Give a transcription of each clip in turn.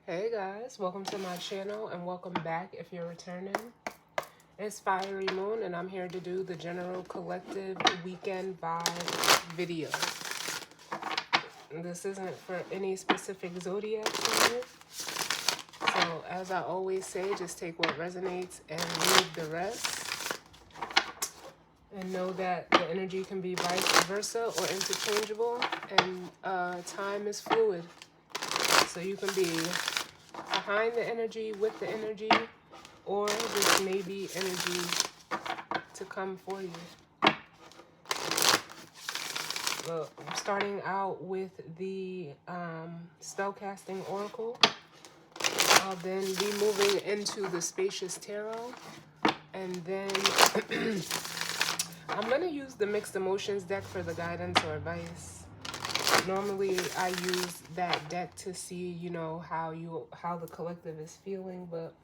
Hey guys, welcome to my channel and welcome back if you're returning. It's Fiery Moon and I'm here to do the general collective weekend vibe video. This isn't for any specific zodiac sign. So as I always say, just take what resonates and leave the rest. And know that the energy can be vice versa or interchangeable, and time is fluid. So you can be behind the energy, with the energy, or this may be energy to come for you. Well, I'm starting out with the spellcasting oracle. I'll then be moving into the spacious tarot, and then I'm going to use the mixed emotions deck for the guidance or advice. Normally I use that deck to see, how the collective is feeling, but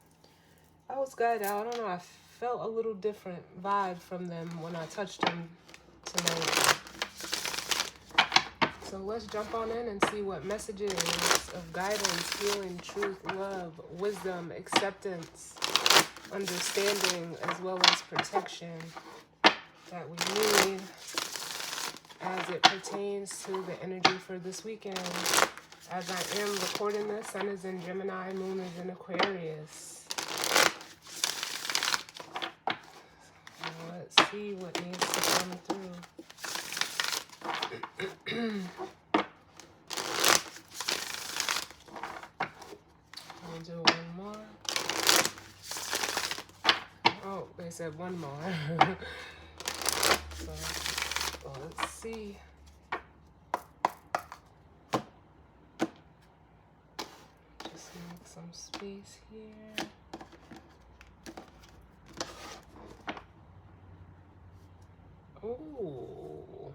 I was guided out. I don't know, I felt a little different vibe from them when I touched them tonight. So let's jump on in and see what messages of guidance, healing, truth, love, wisdom, acceptance, understanding, as well as protection that we need as it pertains to the energy for this weekend. As I am recording this, Sun is in Gemini, Moon is in Aquarius. So let's see what needs to come through. We'll do one more. Oh, they said one more. So let's see. Just make some space here. Ooh.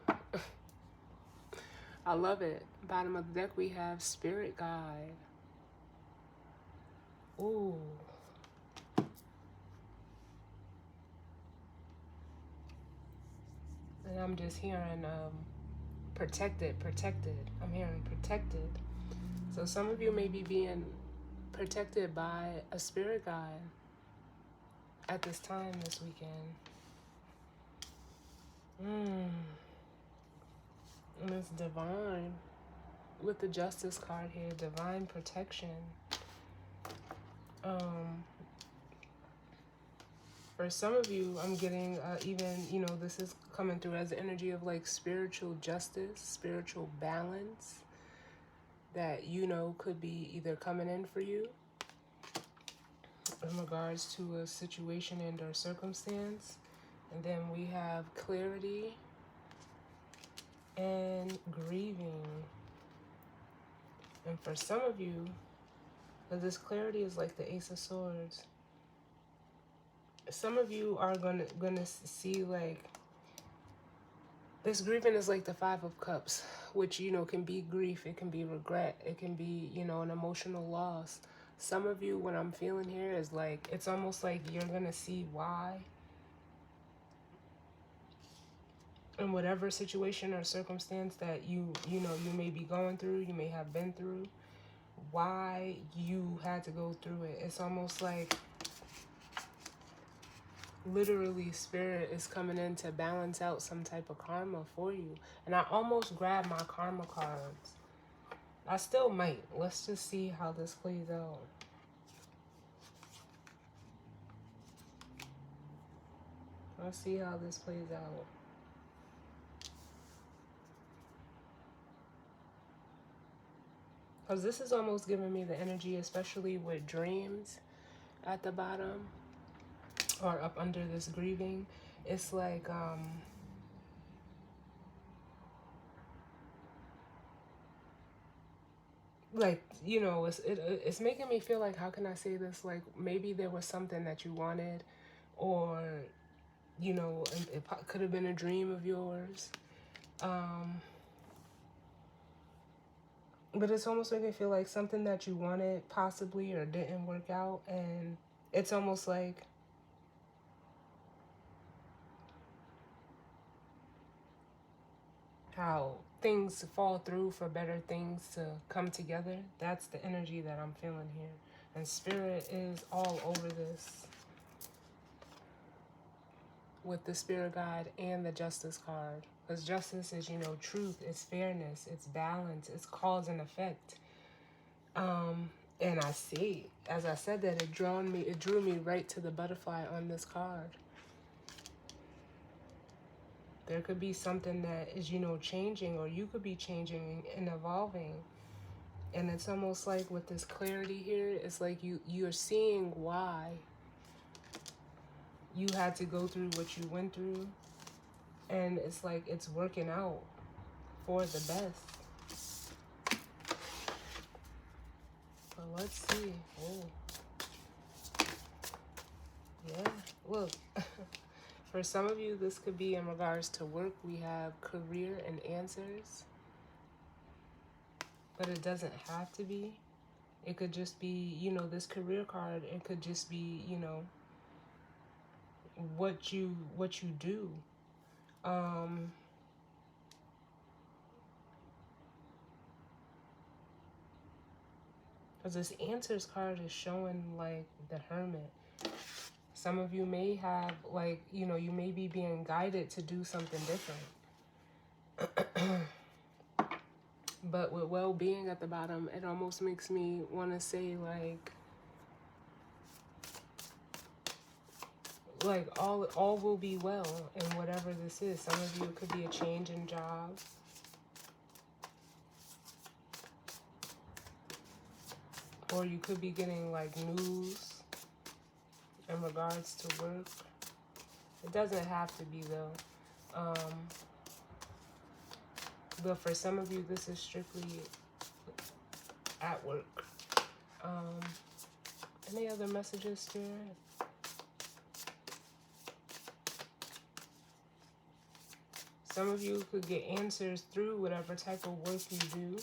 I love it. Bottom of the deck we have Spirit Guide. Ooh. And I'm just hearing protected. I'm hearing protected. So some of you may be being protected by a spirit guide at this time this weekend. And it's divine with the Justice card here, divine protection. For some of you, I'm getting even, this is coming through as the energy of like spiritual justice, spiritual balance that, could be either coming in for you in regards to a situation and or circumstance. And then we have clarity and grieving. And for some of you, this clarity is like the Ace of Swords. Some of you are gonna see like this grieving is like the Five of Cups, which can be grief, it can be regret, it can be an emotional loss. Some of you, what I'm feeling here is like it's almost like you're gonna see why in whatever situation or circumstance that you may be going through, you may have been through, why you had to go through it. It's almost like literally spirit is coming in to balance out some type of karma for you. And I almost grabbed my karma cards. I still might. Let's just see how this plays out. Let's see how this plays out. Because this is almost giving me the energy, especially with dreams at the bottom or up under this grieving. It's like it's making me feel like, how can I say this, like maybe there was something that you wanted, or it could have been a dream of yours, but it's almost making me feel like something that you wanted possibly or didn't work out. And it's almost like how things fall through, for better things to come together. That's the energy that I'm feeling here. And Spirit is all over this with the Spirit Guide and the Justice card. Because justice is, you know, truth, it's fairness, it's balance, it's cause and effect. And I see, as I said that, it drew me right to the butterfly on this card. There could be something that is, you know, changing, or you could be changing and evolving. And it's almost like with this clarity here, it's like you're seeing why you had to go through what you went through. And it's like it's working out for the best. But let's see. Oh. Yeah, look. For some of you, this could be in regards to work. We have career and answers. But it doesn't have to be. It could just be, you know, this career card. It could just be, you know, what you do. Because this answers card is showing like the Hermit. Some of you may have, like, you know, you may be being guided to do something different. But with well-being at the bottom, it almost makes me want to say, like all will be well in whatever this is. Some of you, it could be a change in job. Or you could be getting, like, news in regards to work. It doesn't have to be, though. But for some of you, this is strictly at work. Any other messages, Spirit? Some of you could get answers through whatever type of work you do.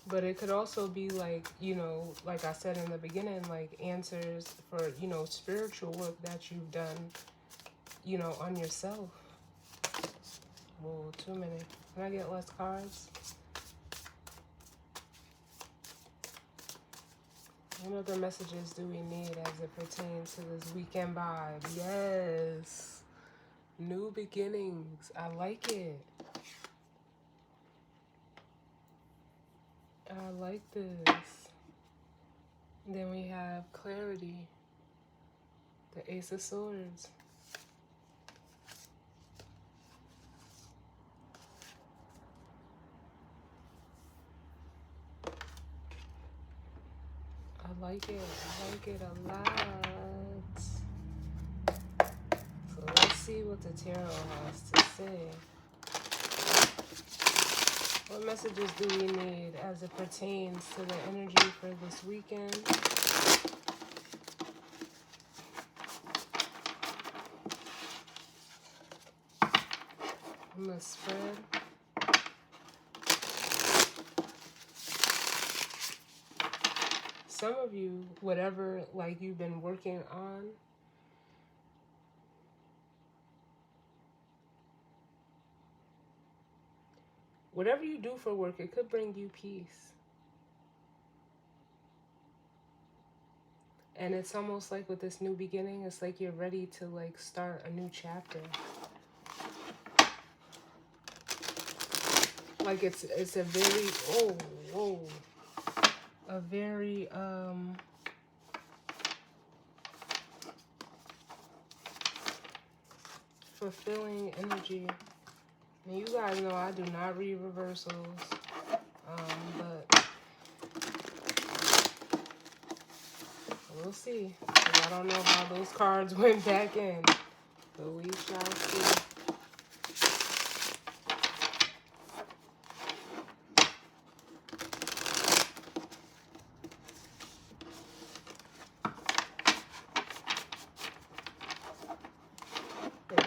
But it could also be like, you know, like I said in the beginning, like answers for, you know, spiritual work that you've done, you know, on yourself. Whoa, too many. Can I get less cards? What other messages do we need as it pertains to this weekend vibe? Yes. New beginnings. I like it. I like this. Then we have clarity. The Ace of Swords. I like it. I like it a lot. So let's see what the tarot has to say. What messages do we need as it pertains to the energy for this weekend? I'm going to spread. Some of you, whatever, like, you've been working on, whatever you do for work, it could bring you peace. And it's almost like with this new beginning, it's like you're ready to, like, start a new chapter. Like it's a very, a very, fulfilling energy. And you guys know I do not read reversals, but we'll see. 'Cause I don't know how those cards went back in, but we shall see.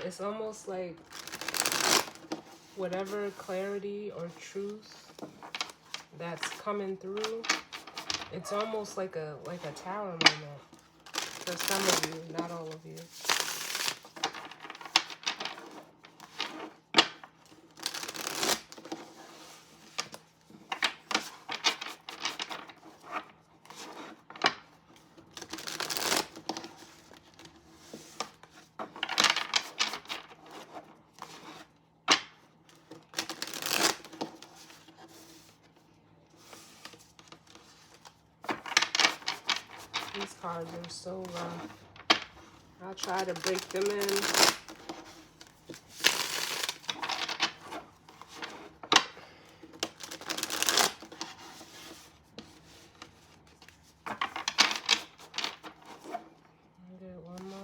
It's almost like whatever clarity or truth that's coming through, it's almost like a tower moment. For some of you, not all of you. These cards are so rough. I'll try to break them in. I'll get one more.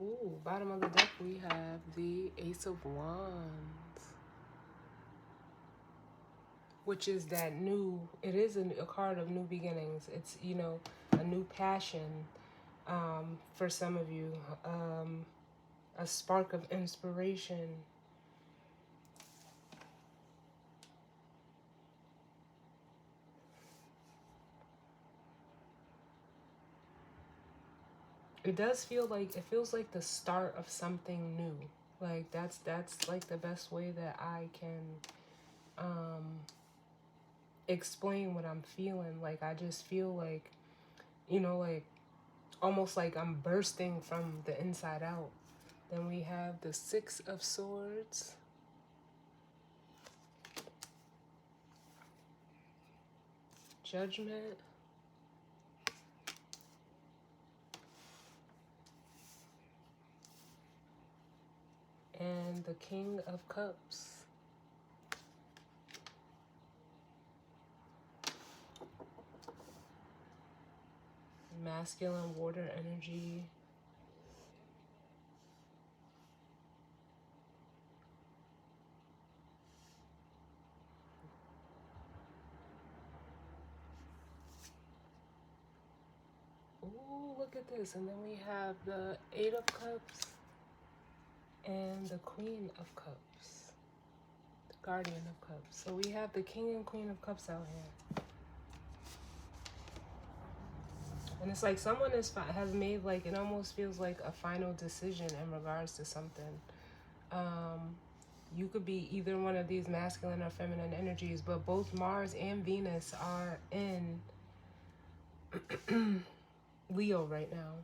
Ooh, bottom of the deck we have the Ace of Wands, which is that new, it is a card of new beginnings. It's, you know, a new passion for some of you, a spark of inspiration. It does feel like, it feels like the start of something new. Like that's like the best way that I can explain what I'm feeling. Like I just feel like, you know, like almost like I'm bursting from the inside out. Then we have the Six of Swords. Judgment. And the King of Cups. Masculine water energy. Ooh, look at this. And then we have the Eight of Cups and the Queen of Cups. The Guardian of Cups. So we have the King and Queen of Cups out here. And it's like someone has made, like, it almost feels like a final decision in regards to something. You could be either one of these masculine or feminine energies, but both Mars and Venus are in Leo right now.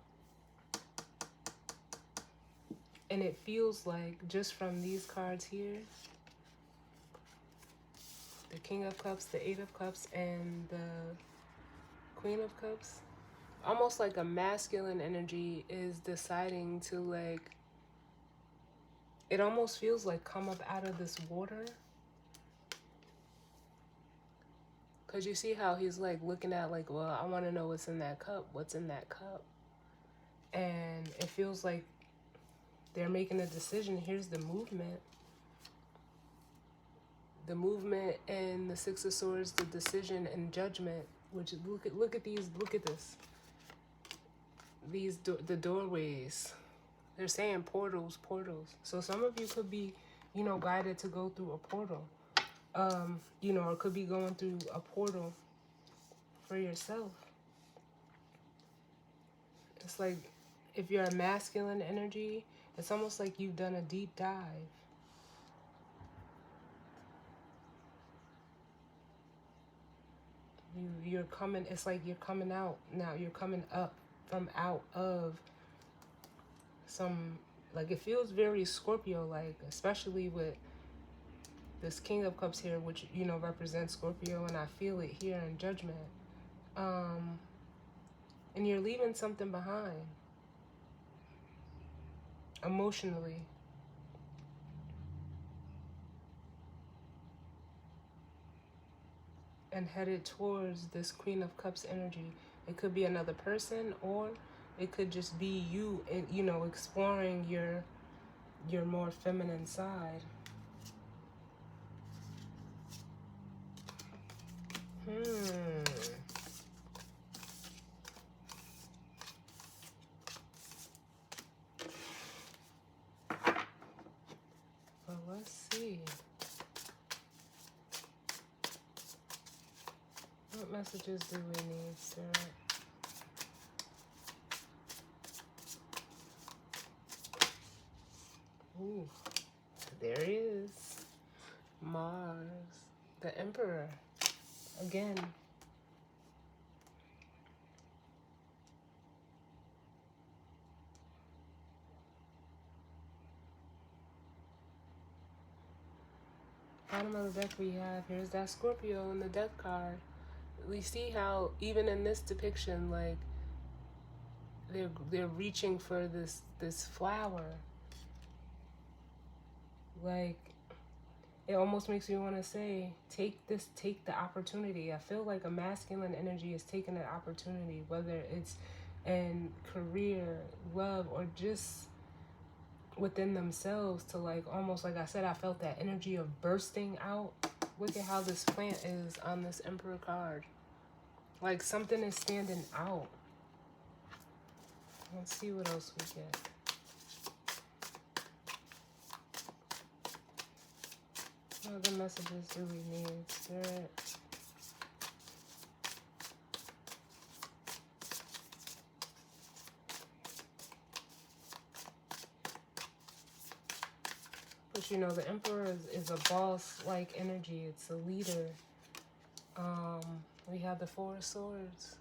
And it feels like, just from these cards here, the King of Cups, the Eight of Cups, and the Queen of Cups, almost like a masculine energy is deciding to, like, it almost feels like come up out of this water. Because you see how he's like looking at, like, well, I want to know what's in that cup. What's in that cup? And it feels like they're making a decision. Here's the movement. The movement and the Six of Swords, the decision and judgment. Which, look at these, look at this. These, the doorways. They're saying portals, portals. So some of you could be, you know, guided to go through a portal. You know, or could be going through a portal for yourself. It's like, if you're a masculine energy, it's almost like you've done a deep dive. You're coming, it's like you're coming out now. You're coming up from out of some, like, it feels very Scorpio-like, especially with this King of Cups here, which, you know, represents Scorpio, and I feel it here in Judgment. And you're leaving something behind emotionally. And headed towards this Queen of Cups energy. It could be another person, or it could just be you, you know, exploring your more feminine side. Well, let's see. What messages do we need, Spirit? Ooh, there he is. Mars, the Emperor, again. Bottom of the deck we have, here's that Scorpio in the death card. We see how even in this depiction, like, they're reaching for this flower. Like, it almost makes me want to say, take the opportunity. I feel like a masculine energy is taking that opportunity, whether it's in career, love, or just within themselves, to, like, almost, like I said, I felt that energy of bursting out. Look at how this plant is on this Emperor card. Like, something is standing out. Let's see what else we get. What other messages do we need, Spirit? But you know, the Emperor is a boss-like energy. It's a leader. We have the Four of Swords.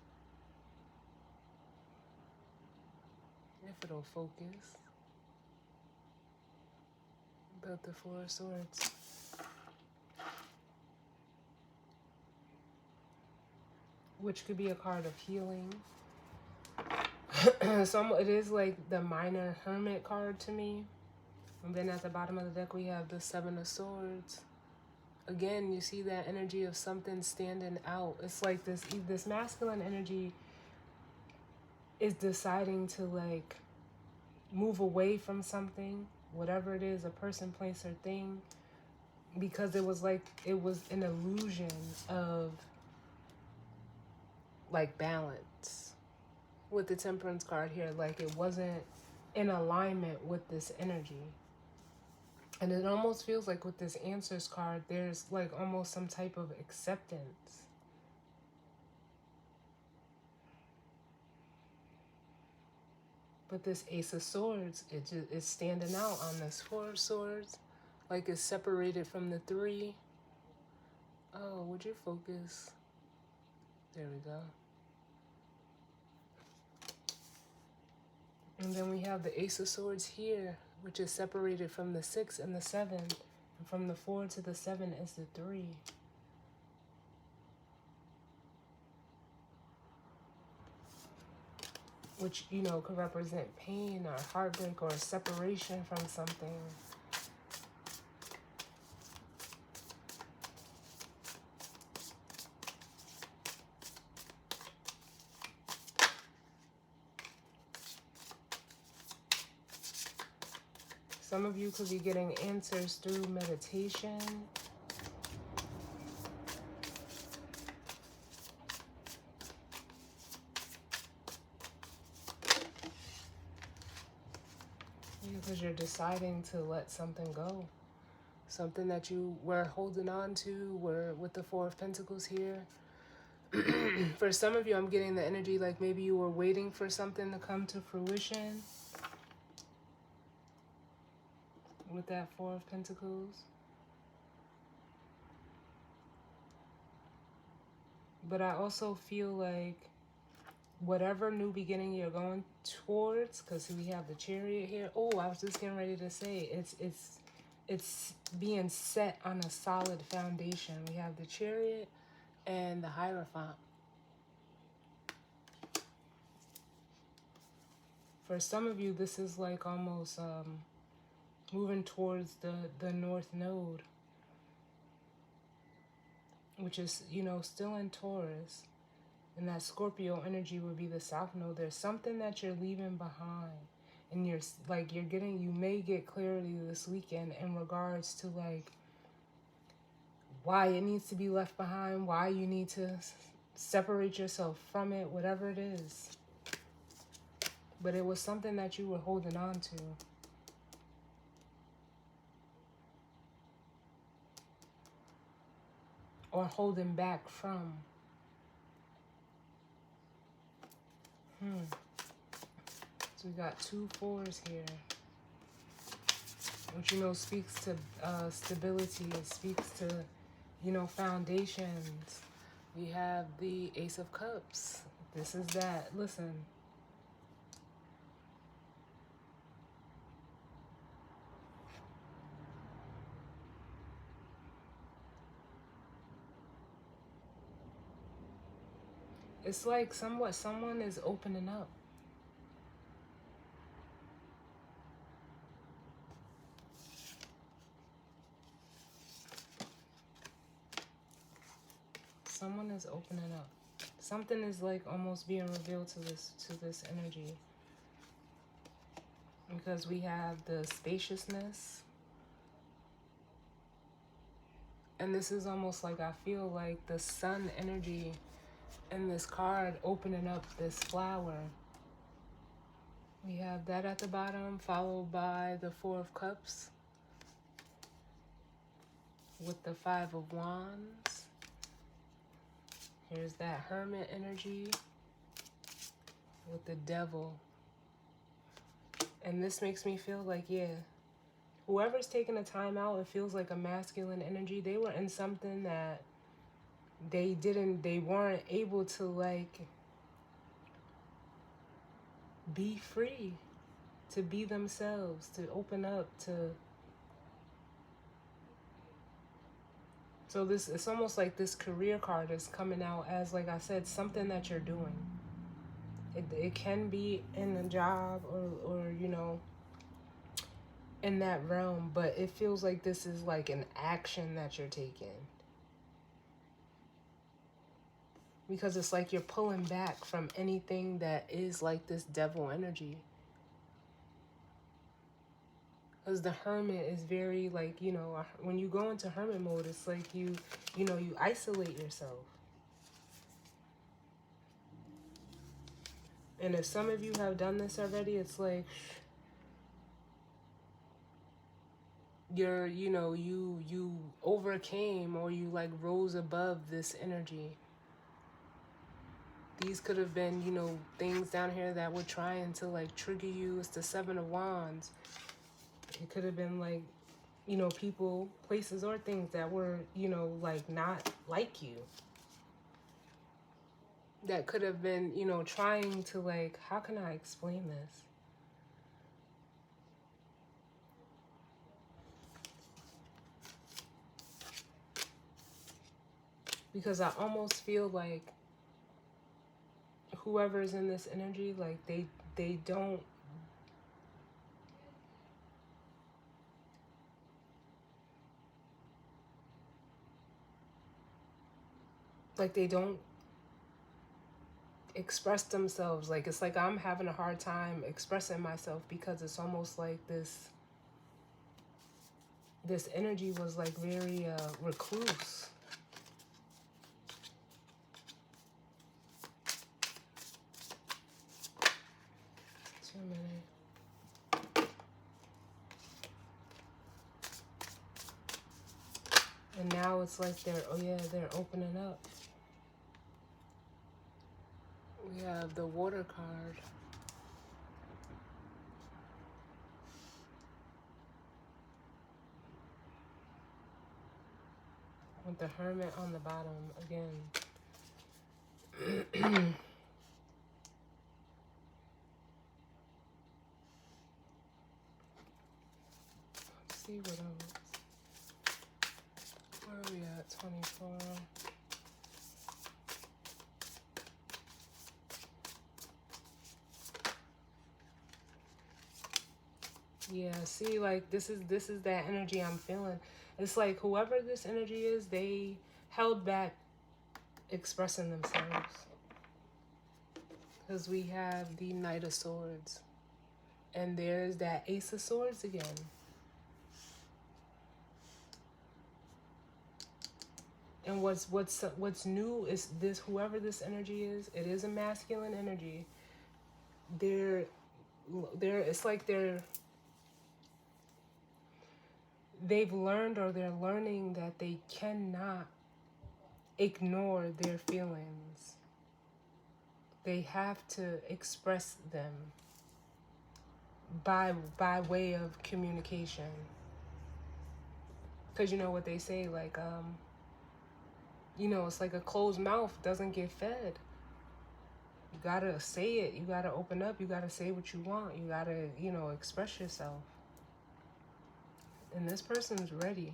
If it'll focus. About the Four of Swords. Which could be a card of healing. It is like the minor hermit card to me. And then at the bottom of the deck we have the Seven of Swords. Again, you see that energy of something standing out. It's like this masculine energy is deciding to, like, move away from something, whatever it is, a person, place, or thing, because it was an illusion of, like, balance with the Temperance card here. Like, it wasn't in alignment with this energy. And it almost feels like with this Answers card, there's, like, almost some type of acceptance. But this Ace of Swords, it's standing out on this Four of Swords. Like, it's separated from the three. Oh, would you focus? There we go. And then we have the Ace of Swords here, which is separated from the 6 and the 7. And from the 4 to the 7 is the 3. Which, you know, could represent pain or heartbreak or separation from something. Some of you could be getting answers through meditation. Because you're deciding to let something go. Something that you were holding on to, were with the Four of Pentacles here. For some of you, I'm getting the energy like maybe you were waiting for something to come to fruition. With that Four of Pentacles. But I also feel like whatever new beginning you're going towards, because we have the Chariot here. Oh, I was just getting ready to say, it's being set on a solid foundation. We have the Chariot and the Hierophant. For some of you, this is like almost moving towards the North Node, which is, you know, still in Taurus. And that Scorpio energy would be the South Node. There's something that you're leaving behind. And you may get clarity this weekend in regards to, like, why it needs to be left behind, why you need to separate yourself from it, whatever it is. But it was something that you were holding on to. Or holding back from. So we got 2 4s here. Which, you know, speaks to stability. It speaks to, you know, foundations. We have the Ace of Cups. This is that. Listen. It's like someone is opening up. Someone is opening up. Something is like almost being revealed to this energy. Because we have the spaciousness. And this is almost like, I feel like the sun energy in this card opening up this flower. We have that at the bottom, followed by the 4 of Cups with the 5 of Wands. Here's that Hermit energy with the Devil. And this makes me feel like, yeah, whoever's taking a time out, it feels like a masculine energy. They were in something that they weren't able to, like, be free, to be themselves, to open up, to... So this, it's almost like this career card is coming out as, like I said, something that you're doing. It can be in a job or, you know, in that realm, but it feels like this is like an action that you're taking. Because it's like you're pulling back from anything that is like this devil energy. Because the Hermit is very, like, you know, when you go into Hermit mode, it's like you know, you isolate yourself. And if some of you have done this already, it's like you know, you overcame, or you like rose above this energy. These could have been, you know, things down here that were trying to like trigger you. It's the 7 of Wands. It could have been like, you know, people, places, or things that were, you know, like not like you. That could have been, you know, trying to, like, how can I explain this? Because I almost feel like whoever's in this energy, like they don't, like they don't express themselves. Like, it's like I'm having a hard time expressing myself because it's almost like this energy was like very recluse. And now it's like they're opening up. We have the Water card. With the Hermit on the bottom again. Let's see what else. Where are we at? 24. Yeah, see, like this is that energy I'm feeling. It's like whoever this energy is, they held back expressing themselves. Because we have the Knight of Swords. And there's that Ace of Swords again. And what's new is this, whoever this energy is, it is a masculine energy. They're it's like they've learned, or they're learning, that they cannot ignore their feelings. They have to express them by way of communication. Because you know what they say, like, it's like a closed mouth doesn't get fed. You gotta say it. You gotta open up. You gotta say what you want. You gotta, express yourself. And this person's ready.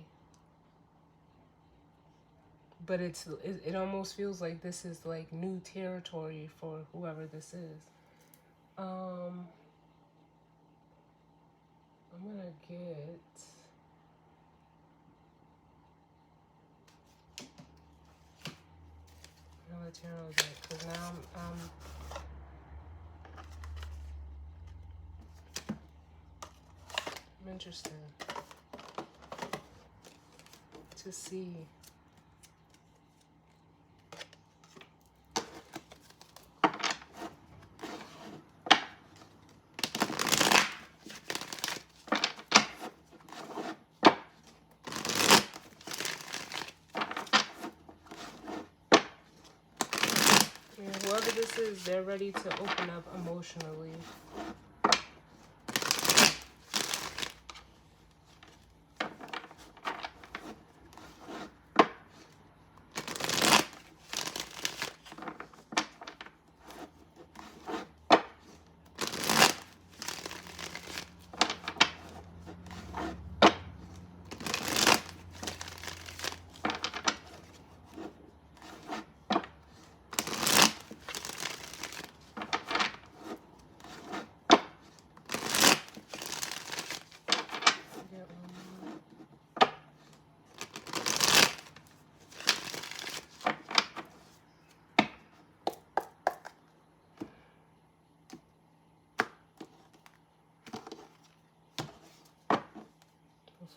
But it almost feels like this is like new territory for whoever this is. I'm gonna get another tarot deck, because now I'm interested to see. Yeah, whoever this is, they're ready to open up emotionally.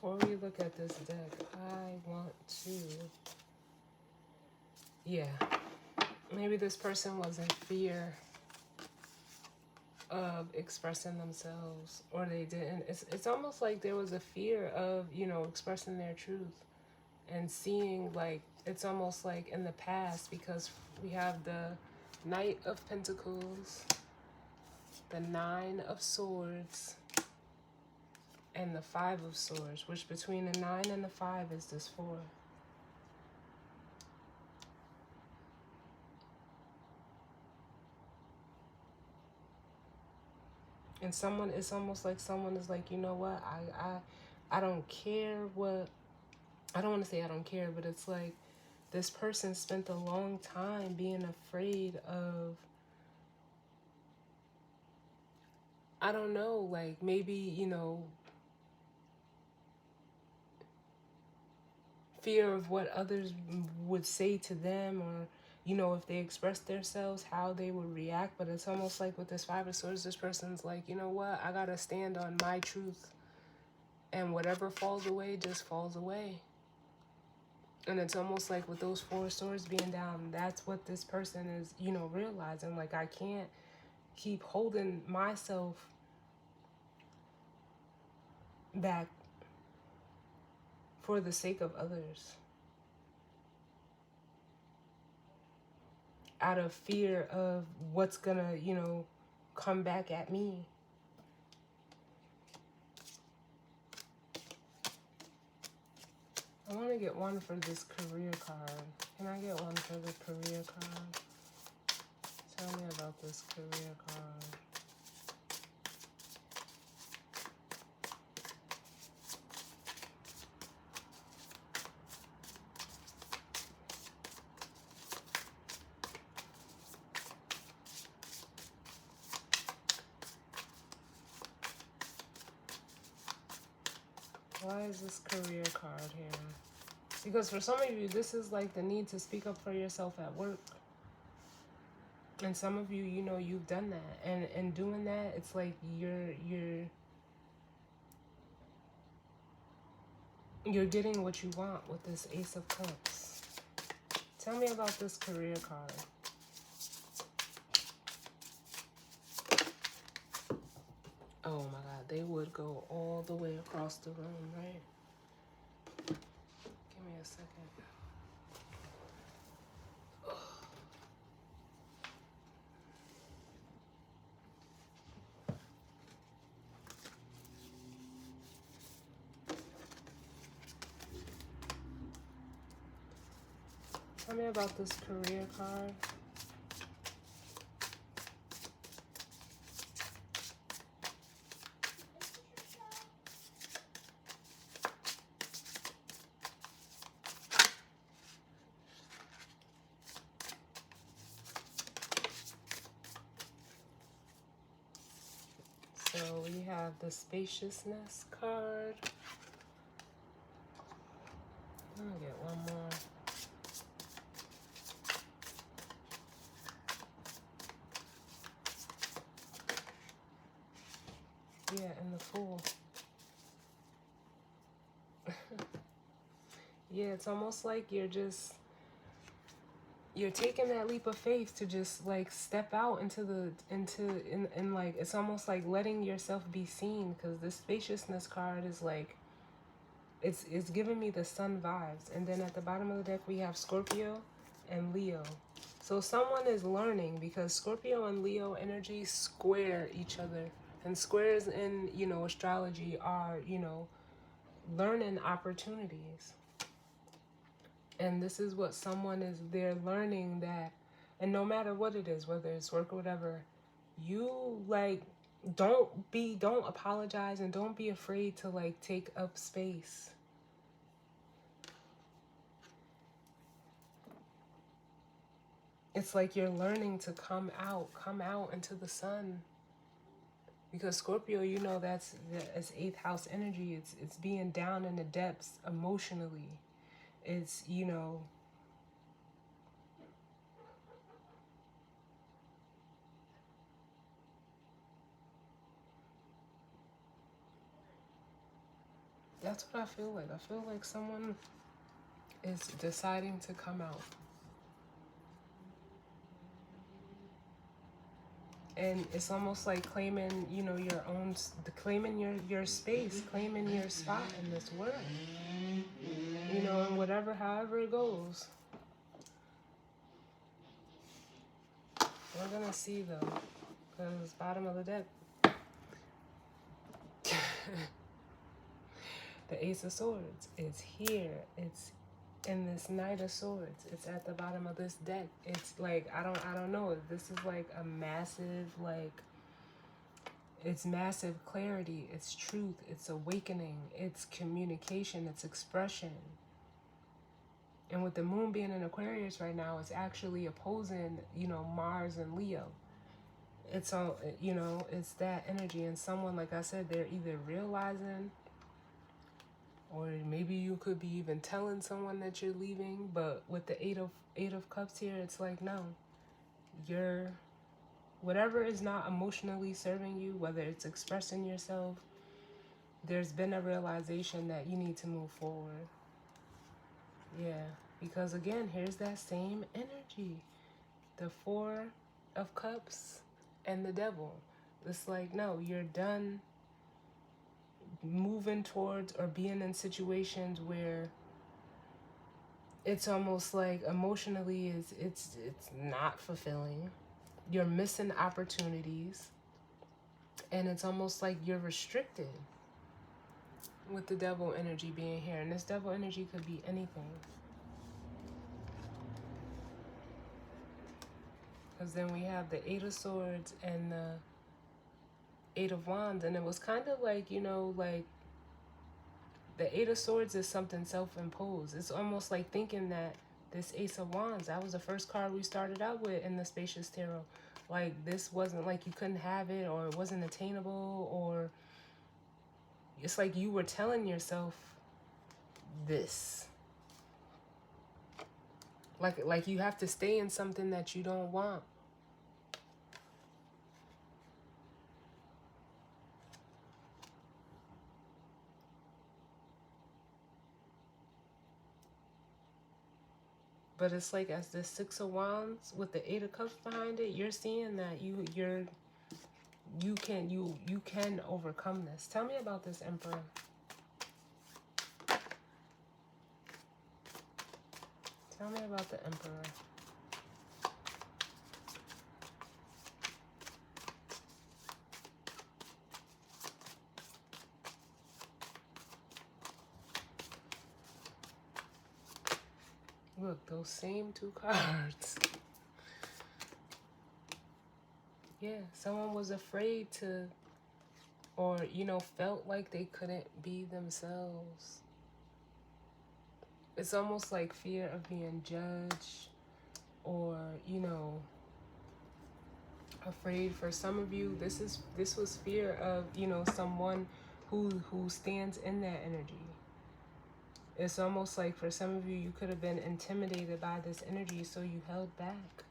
Before we look at this deck, I want to... Yeah. Maybe this person was in fear of expressing themselves, or they didn't. It's almost like there was a fear of, expressing their truth and seeing, like, it's almost like in the past, because we have the Knight of Pentacles, the Nine of Swords, and the Five of Swords, which between the 9 and the 5 is this 4. And it's almost like someone is like, you know what, I don't care what, I don't want to say I don't care, but it's like this person spent a long time being afraid of, I don't know, like maybe, fear of what others would say to them, or, if they expressed themselves, how they would react. But it's almost like with this Five of Swords, this person's like, you know what, I gotta stand on my truth, and whatever falls away just falls away. And it's almost like with those 4 swords being down, that's what this person is, realizing. Like, I can't keep holding myself back for the sake of others, out of fear of what's gonna, come back at me. I want to get one for this career card. Can I get one for the career card? Tell me about this career card. Why is this career card here? Because for some of you, this is like the need to speak up for yourself at work. And some of you, you've done that. And in doing that, it's like you're getting what you want with this Ace of Cups. Tell me about this career card. Oh my God, they would go all the way across the room, right? Give me a second. Tell me about this career card. So we have the spaciousness card. I'm gonna get one more. Yeah, and the Fool. Yeah, it's almost like you're taking that leap of faith to just like step out in like, it's almost like letting yourself be seen, because the spaciousness card is like, it's giving me the sun vibes. And then at the bottom of the deck we have Scorpio and Leo. So someone is learning, because Scorpio and Leo energy square each other, and squares in, you know, astrology are, you know, learning opportunities. And this is what someone is, they're learning that, and no matter what it is, whether it's work or whatever, you like, don't apologize, and don't be afraid to like take up space. It's like you're learning to come out into the sun. Because Scorpio, you know, that's 8th house energy. It's being down in the depths emotionally. It's, you know, that's what I feel like. I feel like someone is deciding to come out. And it's almost like claiming, you know, your own, claiming your space, claiming your spot in this world. You know, and whatever, however it goes. We're gonna see though, because bottom of the deck. The Ace of Swords is here. It's in this Knight of Swords. It's at the bottom of this deck. It's like, I don't know. This is like a massive, like, it's massive clarity. It's truth. It's awakening. It's communication. It's expression. And with the moon being in Aquarius right now, it's actually opposing, you know, Mars and Leo. It's all, you know, it's that energy. And someone, like I said, they're either realizing, or maybe you could be even telling someone that you're leaving. But with the eight of cups here, it's like, no, you're, whatever is not emotionally serving you, whether it's expressing yourself, there's been a realization that you need to move forward. Yeah, because again, here's that same energy. The 4 of cups and the Devil. It's like, no, you're done moving towards or being in situations where it's almost like emotionally it's not fulfilling. You're missing opportunities, and it's almost like you're restricted with the Devil energy being here. And this Devil energy could be anything, because then we have the 8 of Swords and the 8 of Wands. And it was kind of like, you know, like the 8 of Swords is something self-imposed. It's almost like thinking that this Ace of Wands, that was the first card we started out with in the Spacious Tarot. Like, this wasn't like you couldn't have it, or it wasn't attainable, or it's like you were telling yourself this. Like you have to stay in something that you don't want. But it's like as the Six of Wands with the Eight of Cups behind it, you're seeing that you can overcome this. Tell me about this Emperor. Tell me about the Emperor. Look, those same two cards. Yeah, someone was afraid to, or, you know, felt like they couldn't be themselves. It's almost like fear of being judged, or, you know, afraid. For some of you, this was fear of, you know, someone who stands in that energy. It's almost like for some of you, you could have been intimidated by this energy, so you held back.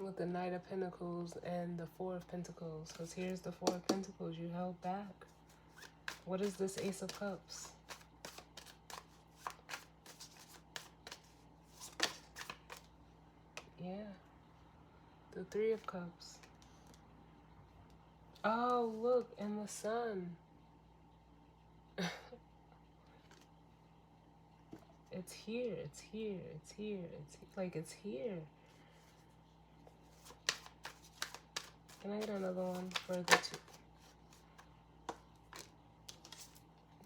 With the Knight of Pentacles and the Four of Pentacles. Because here's the Four of Pentacles, you held back. What is this Ace of Cups? Yeah. The Three of Cups. Oh, look, and the Sun. It's here, it's here, it's here, it's here. Can I get another one for the two?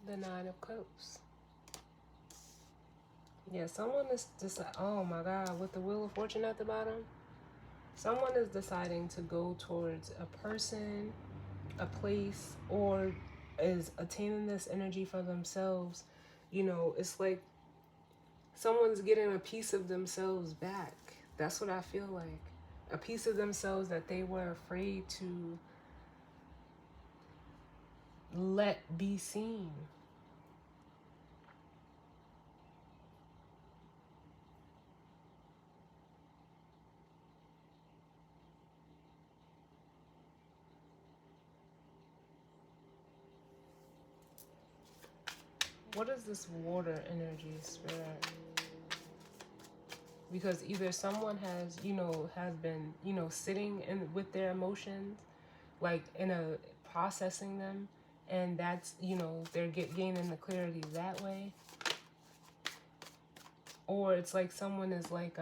The Nine of Cups. Yeah, someone is just, oh my God, with the Wheel of Fortune at the bottom. Someone is deciding to go towards a person, a place, or is attaining this energy for themselves. You know, it's like someone's getting a piece of themselves back. That's what I feel like. A piece of themselves that they were afraid to let be seen. What is this water energy, Spirit? Because either someone has, you know, has been, you know, sitting in with their emotions, like in a processing them, and that's, you know, they're gaining the clarity that way. Or it's like someone is like,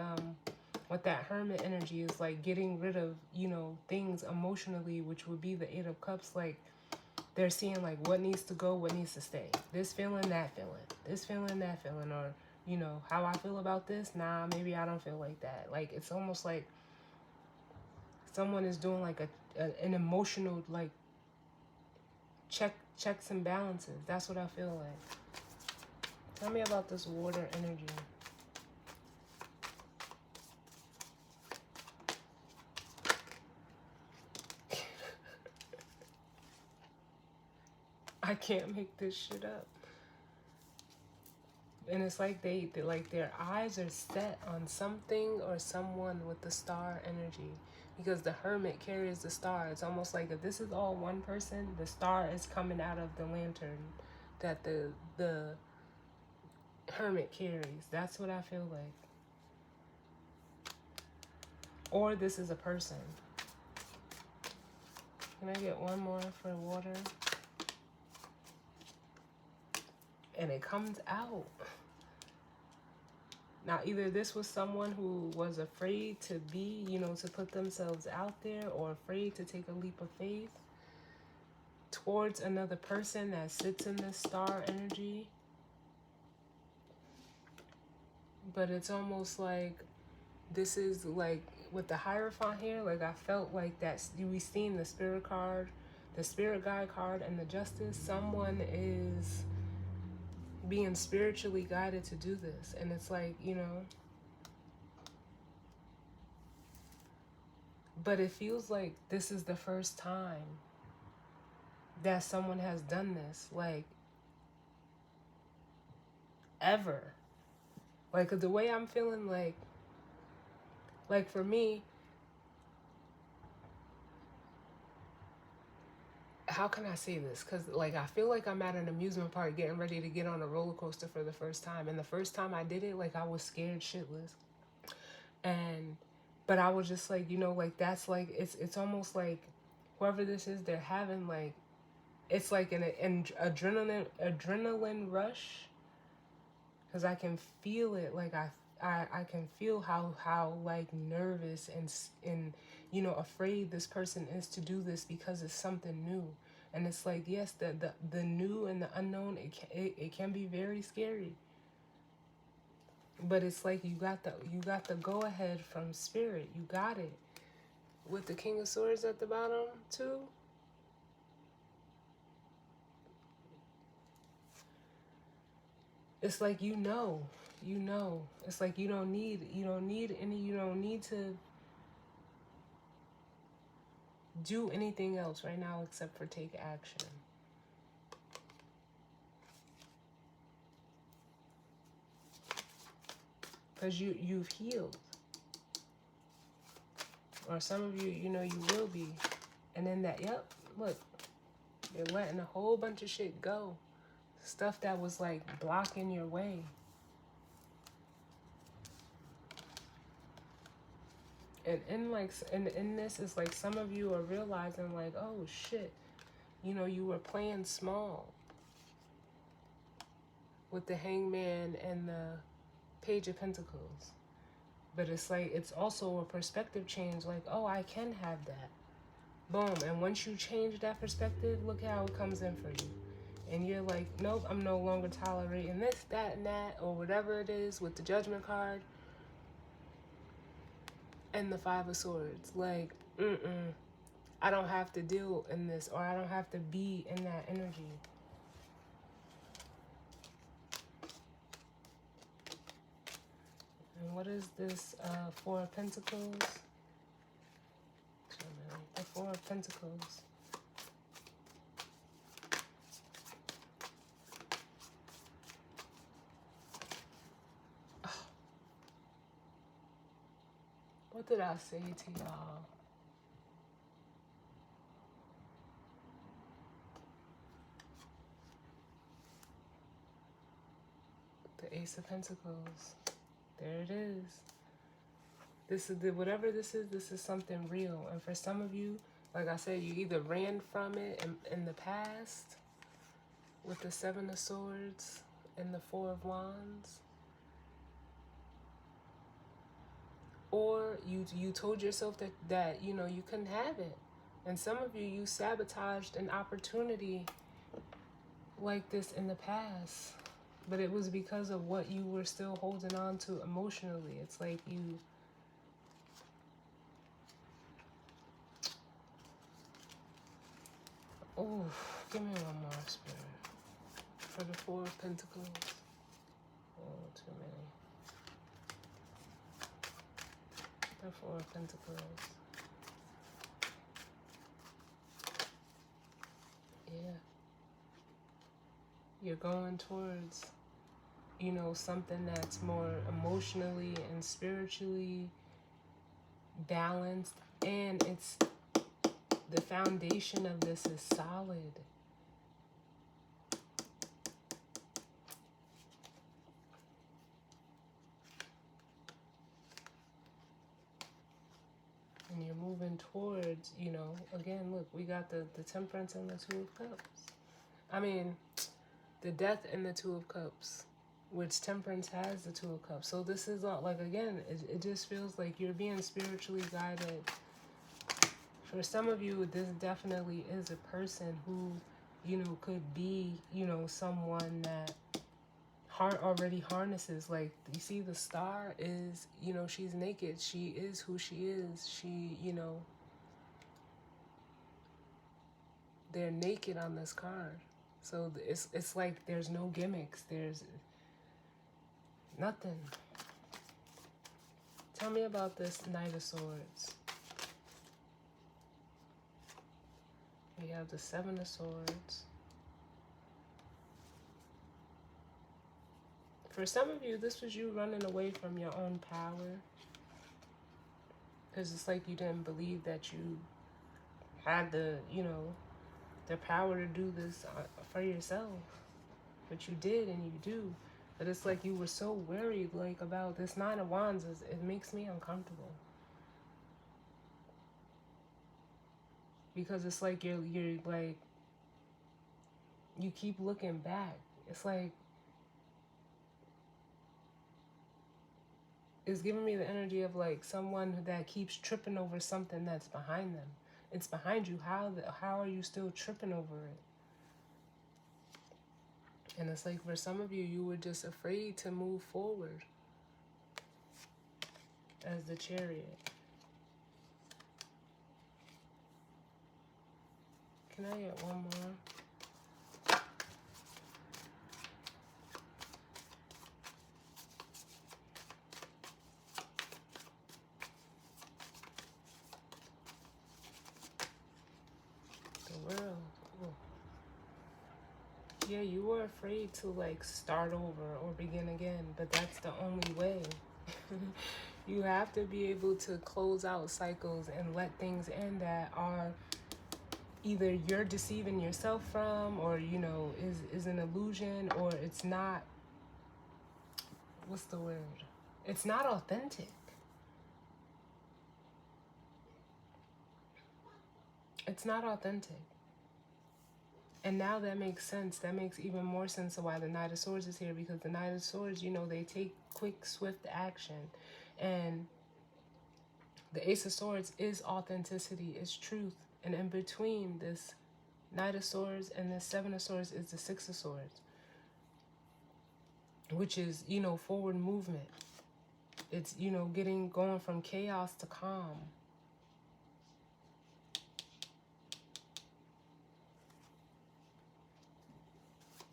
with that Hermit energy, is like getting rid of, you know, things emotionally, which would be the Eight of Cups. Like they're seeing like what needs to go, what needs to stay. This feeling, that feeling. This feeling, that feeling. Or, you know, how I feel about this. Nah, maybe I don't feel like that. Like it's almost like someone is doing like an emotional like checks and balances. That's what I feel like. Tell me about this water energy. I can't make this shit up. And it's like they like their eyes are set on something or someone with the star energy, because the Hermit carries the star. It's almost like if this is all one person, the star is coming out of the lantern that the Hermit carries. That's what I feel like. Or this is a person. Can I get one more for water? And it comes out. Now, either this was someone who was afraid to be, you know, to put themselves out there, or afraid to take a leap of faith towards another person that sits in this star energy. But it's almost like this is like with the Hierophant here, like I felt like that's, we seen the Spirit card, the Spirit Guide card, and the Justice. Someone is being spiritually guided to do this. And it's like, you know, but it feels like this is the first time that someone has done this, like, ever. Like, the way I'm feeling, like for me, how can I say this? Because, like, I feel like I'm at an amusement park getting ready to get on a roller coaster for the first time. And the first time I did it, like, I was scared shitless. And, but I was just like, you know, like, that's like, it's almost like whoever this is, they're having, like, it's like an adrenaline rush. Because I can feel it, like, I can feel how like nervous and you know, afraid this person is to do this because it's something new. And it's like, yes, the new and the unknown, it can be very scary, but it's like you got the go ahead from spirit. You got it with the King of Swords at the bottom too. It's like, you know, it's like you don't need to do anything else right now except for take action. Because you've healed. Or some of you, you know, you will be. And then that, yep, look, you're letting a whole bunch of shit go. Stuff that was like blocking your way. And in this is like some of you are realizing like, oh shit, you know, you were playing small with the Hangman and the Page of Pentacles. But it's like, it's also a perspective change. Like, oh, I can have that. Boom. And once you change that perspective, look how it comes in for you. And you're like, nope, I'm no longer tolerating this, that, and that, or whatever it is with the Judgment card and the Five of Swords. Like, I don't have to deal in this, or I don't have to be in that energy. And what is this Four of Pentacles? The Four of Pentacles. What did I say to y'all? The Ace of Pentacles. There it is. This is whatever this is something real. And for some of you, like I said, you either ran from it in the past with the Seven of Swords and the Four of Wands, or you told yourself that you know you couldn't have it. And some of you sabotaged an opportunity like this in the past, but it was because of what you were still holding on to emotionally. It's like you oh, give me one more, Spirit, for the Four of Pentacles. Oh, too many. The Four of Pentacles. Yeah. You're going towards, you know, something that's more emotionally and spiritually balanced, and it's the foundation of this is solid. And you're moving towards, you know, again, look, we got the Temperance and the Two of Cups. I mean, the Death and the Two of Cups, which Temperance has the Two of Cups. So this is not like, again, it just feels like you're being spiritually guided. For some of you, this definitely is a person who, you know, could be, you know, someone that already harnesses. Like, you see the star is, you know, she's naked. She is who she is. She, you know, they're naked on this card. So it's like there's no gimmicks. There's nothing. Tell me about this Knight of Swords. We have the Seven of Swords. For some of you, this was you running away from your own power. Because it's like you didn't believe that you had the, you know, the power to do this for yourself. But you did, and you do. But it's like you were so worried, like, about this Nine of Wands. It makes me uncomfortable. Because it's like you're like, you keep looking back. It's like, it's giving me the energy of like someone that keeps tripping over something that's behind them. It's behind you. How are you still tripping over it? And it's like for some of you, you were just afraid to move forward as the Chariot. Can I get one more? The World. Ooh. Yeah, you were afraid to like start over or begin again, but that's the only way. You have to be able to close out cycles and let things end that are either you're deceiving yourself from, or you know, is an illusion, or it's not, what's the word, it's not authentic. It's not authentic. And now that makes sense. That makes even more sense of why the Knight of Swords is here, because the Knight of Swords, you know, they take quick, swift action. And the Ace of Swords is authenticity, is truth. And in between this Knight of Swords and this Seven of Swords is the Six of Swords, which is, you know, forward movement. It's, you know, going from chaos to calm.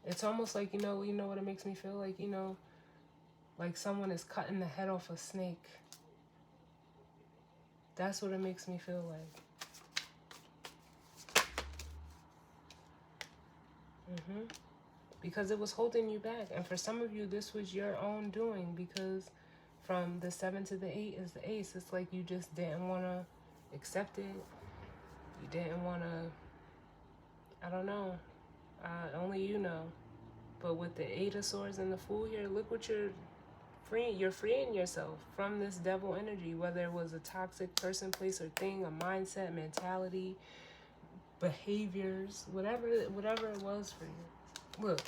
It's almost like, you know what it makes me feel like, you know, like someone is cutting the head off a snake. That's what it makes me feel like. Because it was holding you back. And for some of you, this was your own doing, because from the 7 to the 8 is the Ace. It's like you just didn't want to accept it. You didn't want to, I don't know. Only you know. But with the 8 of Swords and the Fool here, look what you're freeing. You're freeing yourself from this devil energy, whether it was a toxic person, place, or thing, a mindset, mentality, behaviors, whatever it was for you. Look.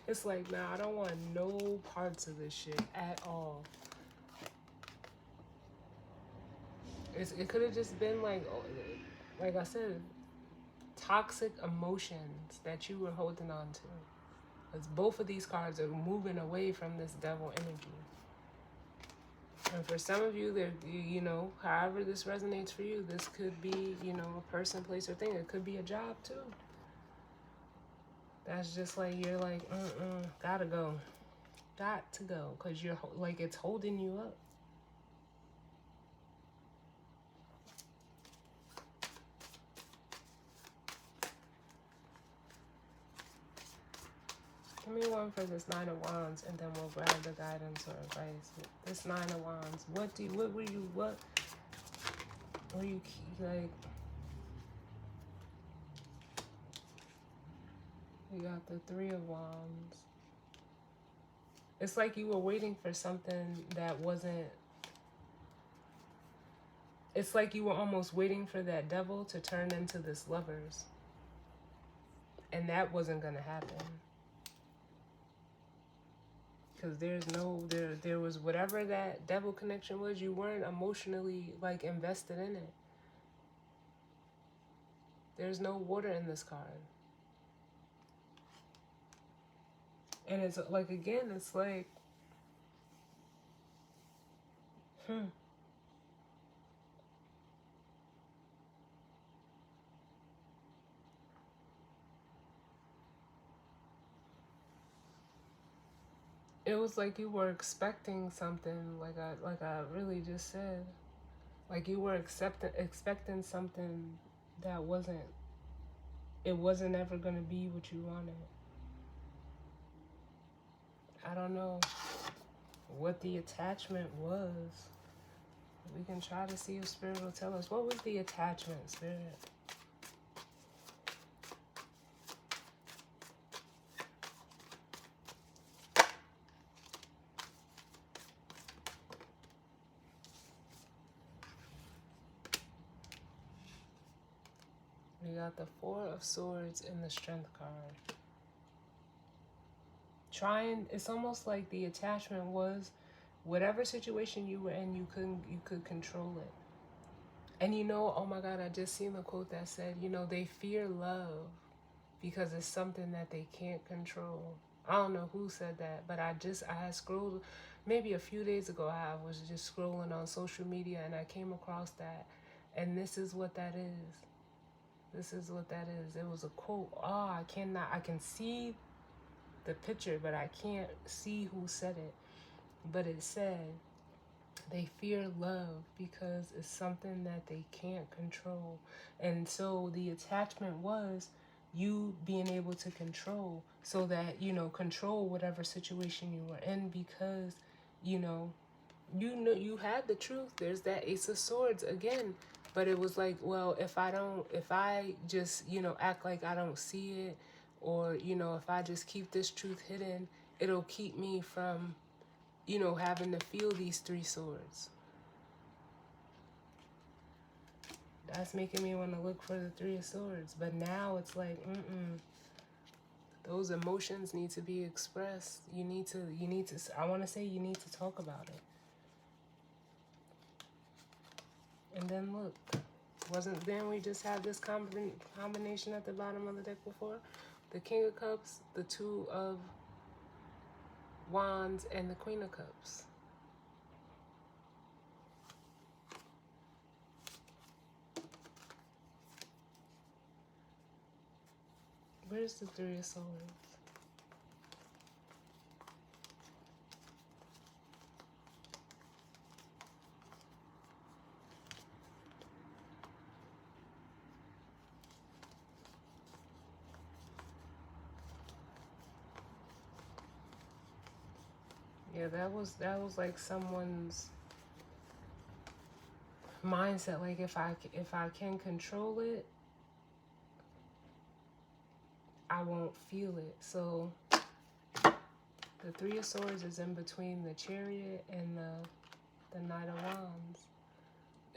It's like, nah, I don't want no parts of this shit at all. It could have just been like I said, toxic emotions that you were holding on to. Because both of these cards are moving away from this devil energy. And for some of you, you know, however this resonates for you, this could be, you know, a person, place, or thing. It could be a job too. That's just like, you're like, gotta go. Got to go. Because you're like, it's holding you up. Give me one for this Nine of Wands, and then we'll grab the guidance or advice. This Nine of Wands. What were you like? You got the Three of Wands. It's like you were waiting for something that wasn't. It's like you were almost waiting for that devil to turn into this Lovers. And that wasn't going to happen. Because there was whatever that devil connection was, you weren't emotionally like invested in it. There's no water in this card. And it's like, again, it's like, it was like you were expecting something, like I really just said. Like you were expecting something that wasn't ever going to be what you wanted. I don't know what the attachment was. We can try to see if Spirit will tell us. What was the attachment, Spirit? got the Four of Swords and the Strength card. It's almost like the attachment was whatever situation you were in, you could control it. And you know, oh my God, I just seen the quote that said, you know, they fear love because it's something that they can't control. I don't know who said that, but I had scrolled, maybe a few days ago, I was just scrolling on social media and I came across that. And this is what that is. This is what that is. It was a quote. Oh, I can see the picture, but I can't see who said it. But it said, they fear love because it's something that they can't control. And so the attachment was you being able to control, so that, you know, control whatever situation you were in, because, you know you had the truth. There's that Ace of Swords again. But it was like, well, if I just, you know, act like I don't see it, or, you know, if I just keep this truth hidden, it'll keep me from, you know, having to feel these three swords. That's making me want to look for the Three of Swords. But now it's like, those emotions need to be expressed. You need to, I want to say you need to talk about it. And then look, then we just had this combination at the bottom of the deck before? The King of Cups, the Two of Wands, and the Queen of Cups. Where's the Three of Swords? Yeah, that was like someone's mindset. Like, if I can control it, I won't feel it. So the Three of Swords is in between the Chariot and the Knight of Wands.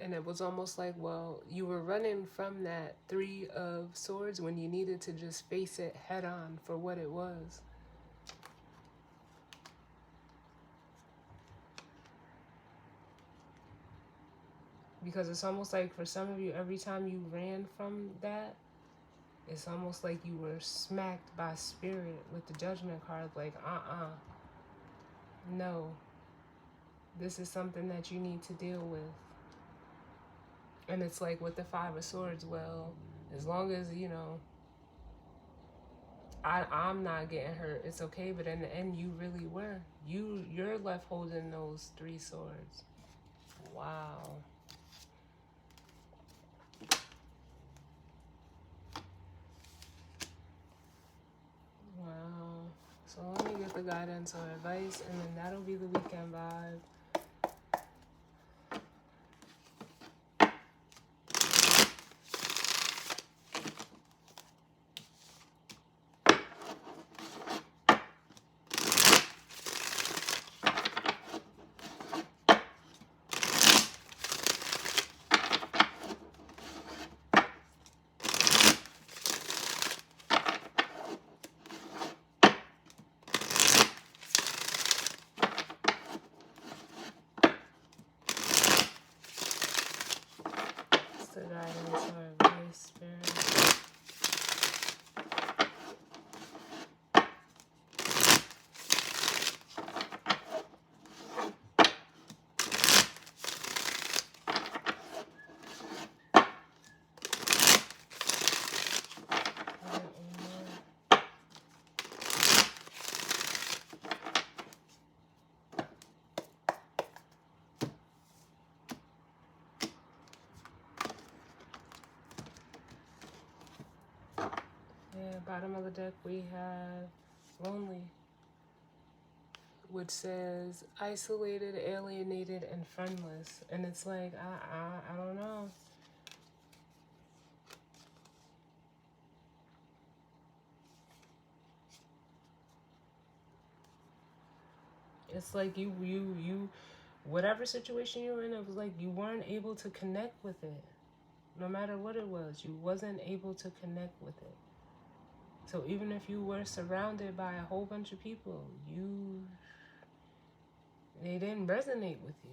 And it was almost like, well, you were running from that Three of Swords when you needed to just face it head on for what it was. Because it's almost like, for some of you, every time you ran from that, it's almost like you were smacked by spirit with the Judgment card. Like, no, this is something that you need to deal with. And it's like with the Five of Swords, well, as long as, you know, I'm not getting hurt, it's okay. But in the end, you really were. You're left holding those three swords. Wow. Wow. So let me get the guidance or advice, and then that'll be the weekend vibe. The guidance or advice, Spirit. Yeah, bottom of the deck we have Lonely, which says isolated, alienated, and friendless. And it's like, I don't know. It's like you whatever situation you're in, it was like you weren't able to connect with it. No matter what it was, you wasn't able to connect with it. So even if you were surrounded by a whole bunch of people, they didn't resonate with you.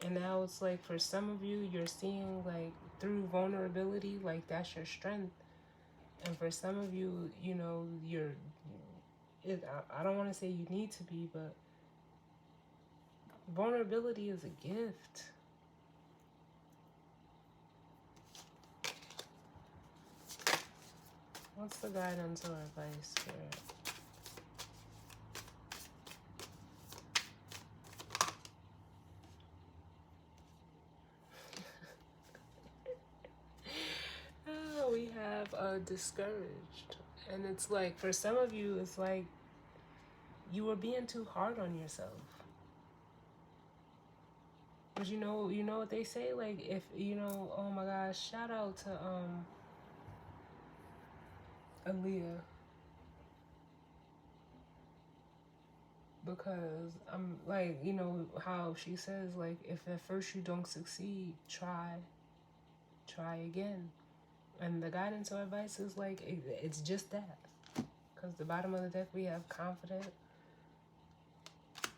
And now it's like for some of you, you're seeing like through vulnerability, like that's your strength. And for some of you, you know, I don't want to say you need to be, but vulnerability is a gift. What's the guidance or advice, Spirit? We have discouraged. And it's like, for some of you, it's like you were being too hard on yourself. But you know what they say? Like, if, you know, oh my gosh, shout out to Aaliyah. Because I'm like, you know, how she says, like, if at first you don't succeed, try again. And the guidance or advice is like, it's just that. Because the bottom of the deck, we have confident,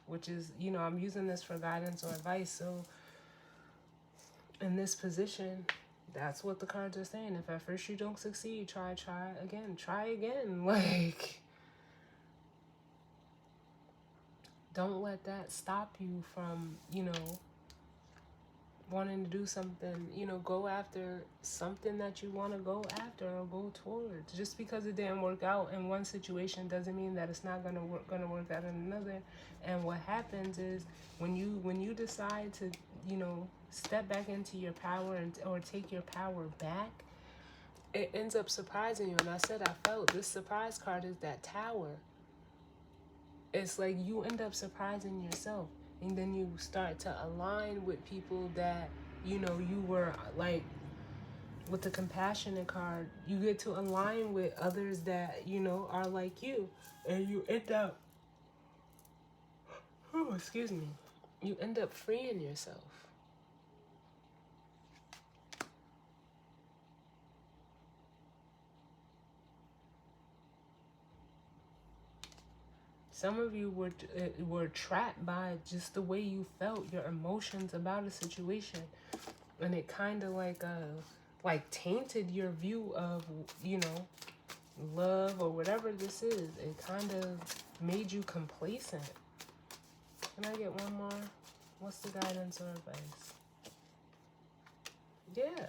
which is, you know, I'm using this for guidance or advice. So in this position, that's what the cards are saying. If at first you don't succeed, try again. Try again. Like, don't let that stop you from, you know, wanting to do something, you know, go after something that you want to go after or go towards. Just because it didn't work out in one situation doesn't mean that it's not gonna work out in another. And what happens is when you decide to, you know, step back into your power or take your power back, it ends up surprising you. And I said I felt this surprise card is that Tower. It's like you end up surprising yourself. And then you start to align with people that, you know, you were like, with the compassionate card, you get to align with others that, you know, are like you. And you end up, excuse me, you end up freeing yourself. Some of you were trapped by just the way you felt, your emotions about a situation. And it kind of like tainted your view of, you know, love or whatever this is. It kind of made you complacent. Can I get one more? What's the guidance or advice? Yeah.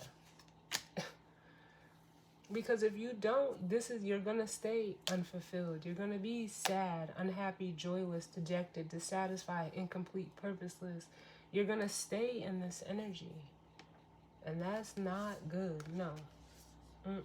Because if you don't, you're gonna stay unfulfilled. You're gonna be sad, unhappy, joyless, dejected, dissatisfied, incomplete, purposeless. You're gonna stay in this energy. And that's not good. No. Mm-mm.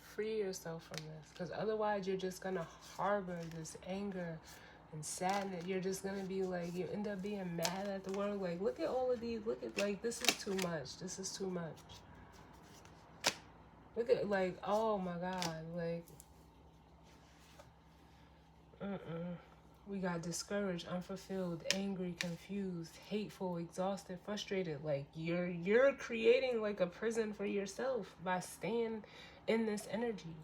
Free yourself from this, because otherwise you're just gonna harbor this anger and sadness. You're just gonna be like, you end up being mad at the world. Like, look at all of these. Look at, like, this is too much. This is too much. Look at, like, oh my God, like, we got discouraged, unfulfilled, angry, confused, hateful, exhausted, frustrated. Like, you're creating like a prison for yourself by staying in this energy.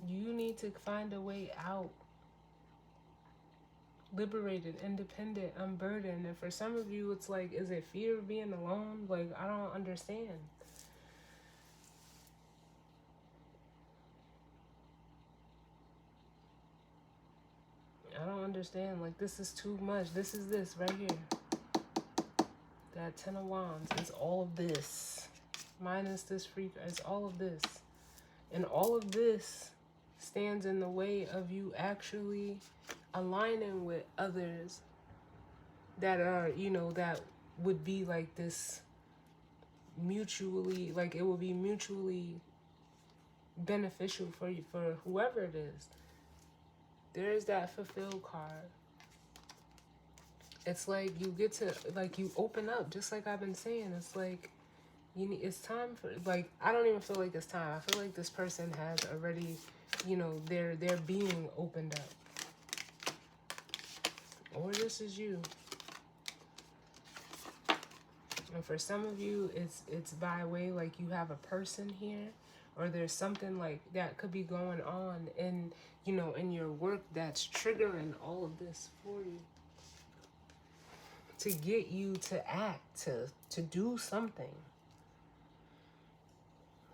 You need to find a way out. Liberated, independent, unburdened. And for some of you, it's like, is it fear of being alone? Like, I don't understand. I don't understand. Like, this is too much. This is this right here. That Ten of Wands. It's all of this. Minus this freak. It's all of this. And all of this stands in the way of you actually aligning with others that are, you know, that would be like this mutually, like it will be mutually beneficial for you, for whoever it is. There's that fulfilled card. It's like you get to, like, you open up, just like I've been saying. It's like it's time for, like, I don't even feel like it's time. I feel like this person has already, you know, they're being opened up. Or this is you. And for some of you, it's by way, like, you have a person here, or there's something like that could be going on in, you know, in your work that's triggering all of this for you, to get you to act, to do something.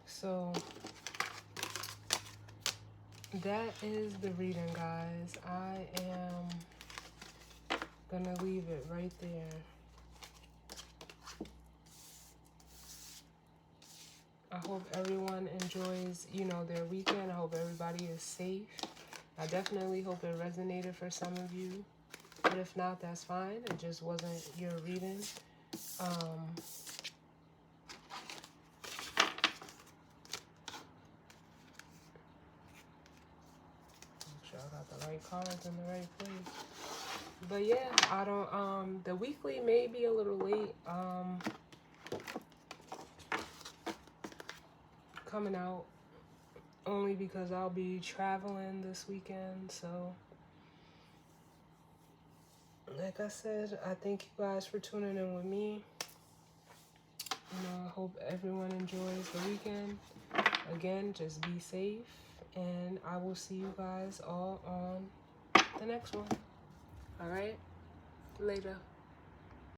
So that is the reading, guys. I am gonna leave it right there. I hope everyone enjoys, you know, their weekend. I hope everybody is safe. I definitely hope it resonated for some of you. But if not, that's fine. It just wasn't your reading. Make sure I got the right cards in the right place. But yeah, I don't, the weekly may be a little late, coming out, only because I'll be traveling this weekend. So like I said, I thank you guys for tuning in with me. You know, I hope everyone enjoys the weekend. Again, just be safe, and I will see you guys all on the next one. All right, later.